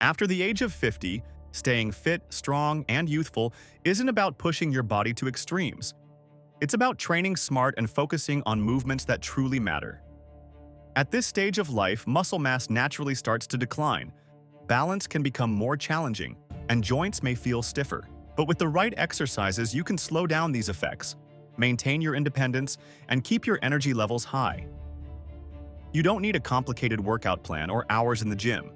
After the age of 50, staying fit, strong, and youthful isn't about pushing your body to extremes. It's about training smart and focusing on movements that truly matter. At this stage of life, muscle mass naturally starts to decline. Balance can become more challenging, and joints may feel stiffer. But with the right exercises, you can slow down these effects, maintain your independence, and keep your energy levels high. You don't need a complicated workout plan or hours in the gym.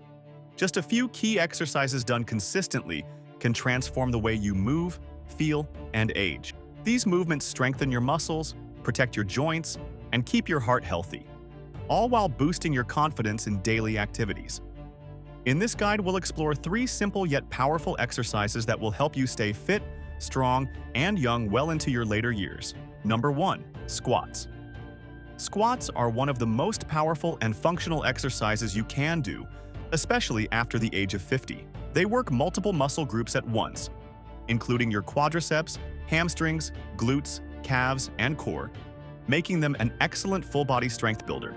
Just a few key exercises done consistently can transform the way you move, feel, and age. These movements strengthen your muscles, protect your joints, and keep your heart healthy, all while boosting your confidence in daily activities. In this guide, we'll explore 3 simple yet powerful exercises that will help you stay fit, strong, and young well into your later years. Number 1. Squats. Squats are one of the most powerful and functional exercises you can do, especially after the age of 50. They work multiple muscle groups at once, including your quadriceps, hamstrings, glutes, calves, and core, making them an excellent full-body strength builder.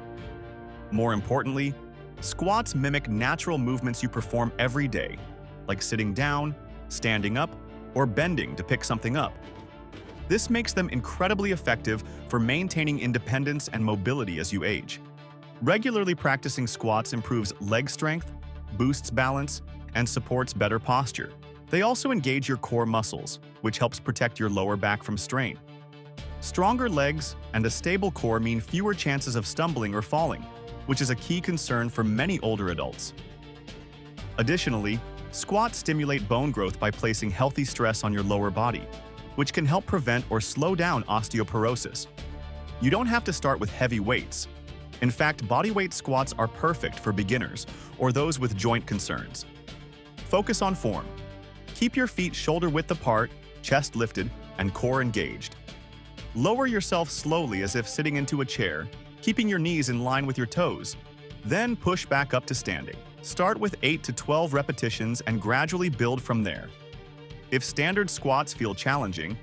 More importantly, squats mimic natural movements you perform every day, like sitting down, standing up, or bending to pick something up. This makes them incredibly effective for maintaining independence and mobility as you age. Regularly practicing squats improves leg strength, boosts balance, and supports better posture. They also engage your core muscles, which helps protect your lower back from strain. Stronger legs and a stable core mean fewer chances of stumbling or falling, which is a key concern for many older adults. Additionally, squats stimulate bone growth by placing healthy stress on your lower body, which can help prevent or slow down osteoporosis. You don't have to start with heavy weights. In fact, bodyweight squats are perfect for beginners or those with joint concerns. Focus on form. Keep your feet shoulder-width apart, chest lifted, and core engaged. Lower yourself slowly as if sitting into a chair, keeping your knees in line with your toes. Then push back up to standing. Start with 8 to 12 repetitions and gradually build from there. If standard squats feel challenging,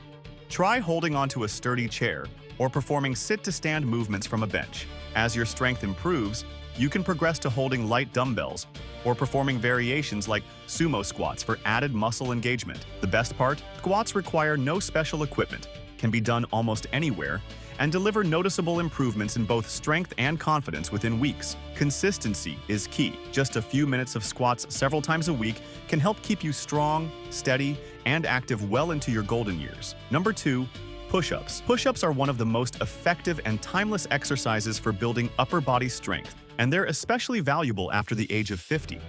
try holding onto a sturdy chair or performing sit-to-stand movements from a bench. As your strength improves, you can progress to holding light dumbbells or performing variations like sumo squats for added muscle engagement. The best part? Squats require no special equipment, can be done almost anywhere, and deliver noticeable improvements in both strength and confidence within weeks. Consistency is key. Just a few minutes of squats several times a week can help keep you strong, steady, and active well into your golden years. Number 2. Push-ups. Push-ups are one of the most effective and timeless exercises for building upper body strength, and they're especially valuable after the age of 50.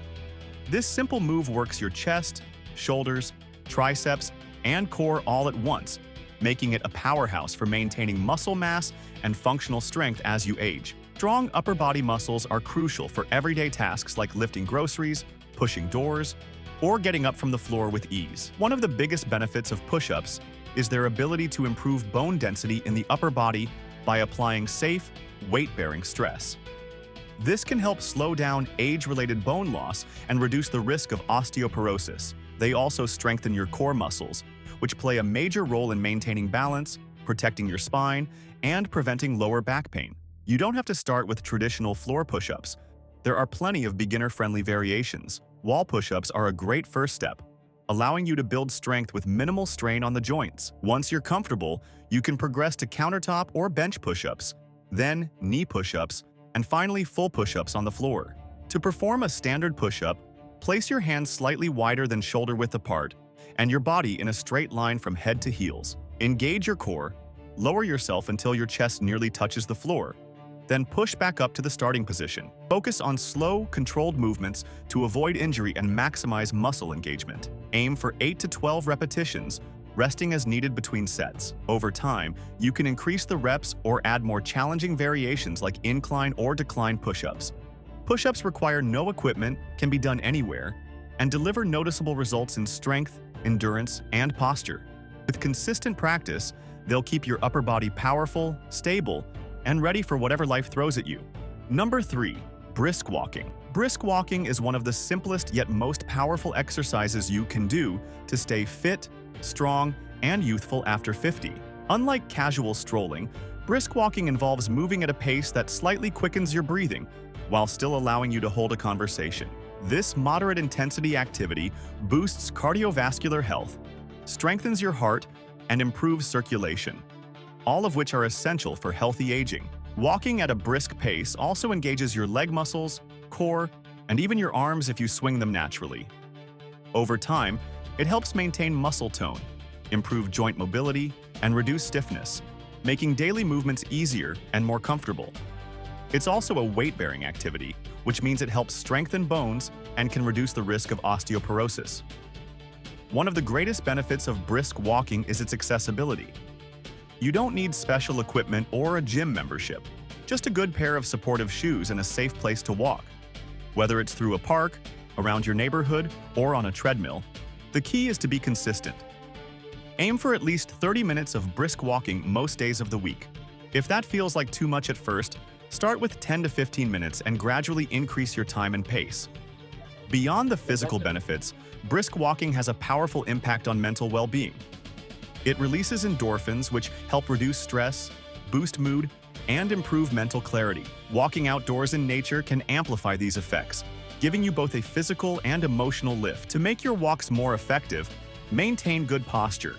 This simple move works your chest, shoulders, triceps, and core all at once, making it a powerhouse for maintaining muscle mass and functional strength as you age. Strong upper body muscles are crucial for everyday tasks like lifting groceries, pushing doors, or getting up from the floor with ease. One of the biggest benefits of push-ups is their ability to improve bone density in the upper body by applying safe, weight-bearing stress. This can help slow down age-related bone loss and reduce the risk of osteoporosis. They also strengthen your core muscles, which play a major role in maintaining balance, protecting your spine, and preventing lower back pain. You don't have to start with traditional floor push-ups. There are plenty of beginner-friendly variations. Wall push-ups are a great first step, allowing you to build strength with minimal strain on the joints. Once you're comfortable, you can progress to countertop or bench push-ups, then knee push-ups, and finally full push-ups on the floor. To perform a standard push-up, place your hands slightly wider than shoulder-width apart and your body in a straight line from head to heels. Engage your core, lower yourself until your chest nearly touches the floor, then push back up to the starting position. Focus on slow, controlled movements to avoid injury and maximize muscle engagement. Aim for 8 to 12 repetitions, resting as needed between sets. Over time, you can increase the reps or add more challenging variations like incline or decline push-ups. Push-ups require no equipment, can be done anywhere, and deliver noticeable results in strength, endurance, and posture. With consistent practice, they'll keep your upper body powerful, stable, and ready for whatever life throws at you. Number 3. Brisk walking. Brisk walking is one of the simplest yet most powerful exercises you can do to stay fit, strong, and youthful after 50. Unlike casual strolling, brisk walking involves moving at a pace that slightly quickens your breathing, while still allowing you to hold a conversation. This moderate intensity activity boosts cardiovascular health, strengthens your heart, and improves circulation, all of which are essential for healthy aging. Walking at a brisk pace also engages your leg muscles, core, and even your arms if you swing them naturally. Over time, it helps maintain muscle tone, improve joint mobility, and reduce stiffness, making daily movements easier and more comfortable. It's also a weight-bearing activity, which means it helps strengthen bones and can reduce the risk of osteoporosis. One of the greatest benefits of brisk walking is its accessibility. You don't need special equipment or a gym membership, just a good pair of supportive shoes and a safe place to walk. Whether it's through a park, around your neighborhood, or on a treadmill, the key is to be consistent. Aim for at least 30 minutes of brisk walking most days of the week. If that feels like too much at first, start with 10 to 15 minutes and gradually increase your time and pace. Beyond the physical benefits, brisk walking has a powerful impact on mental well-being. It releases endorphins, which help reduce stress, boost mood, and improve mental clarity. Walking outdoors in nature can amplify these effects, giving you both a physical and emotional lift. To make your walks more effective, maintain good posture.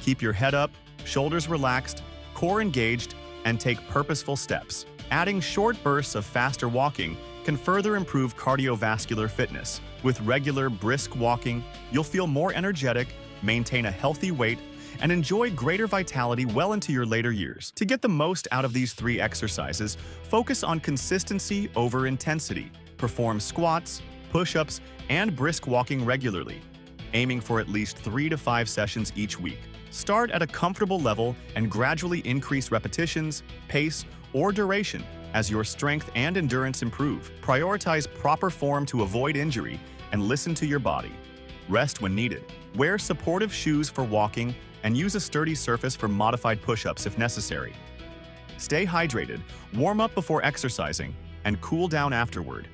Keep your head up, shoulders relaxed, core engaged, and take purposeful steps. Adding short bursts of faster walking can further improve cardiovascular fitness. With regular, brisk walking, you'll feel more energetic, maintain a healthy weight, and enjoy greater vitality well into your later years. To get the most out of these 3 exercises, focus on consistency over intensity. Perform squats, push-ups, and brisk walking regularly, aiming for at least 3 to 5 sessions each week. Start at a comfortable level and gradually increase repetitions, pace, or duration as your strength and endurance improve. Prioritize proper form to avoid injury and listen to your body. Rest when needed. Wear supportive shoes for walking and use a sturdy surface for modified push-ups if necessary. Stay hydrated, warm up before exercising, and cool down afterward.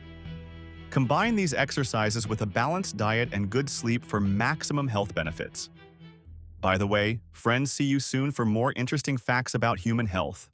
Combine these exercises with a balanced diet and good sleep for maximum health benefits. By the way, friends, see you soon for more interesting facts about human health.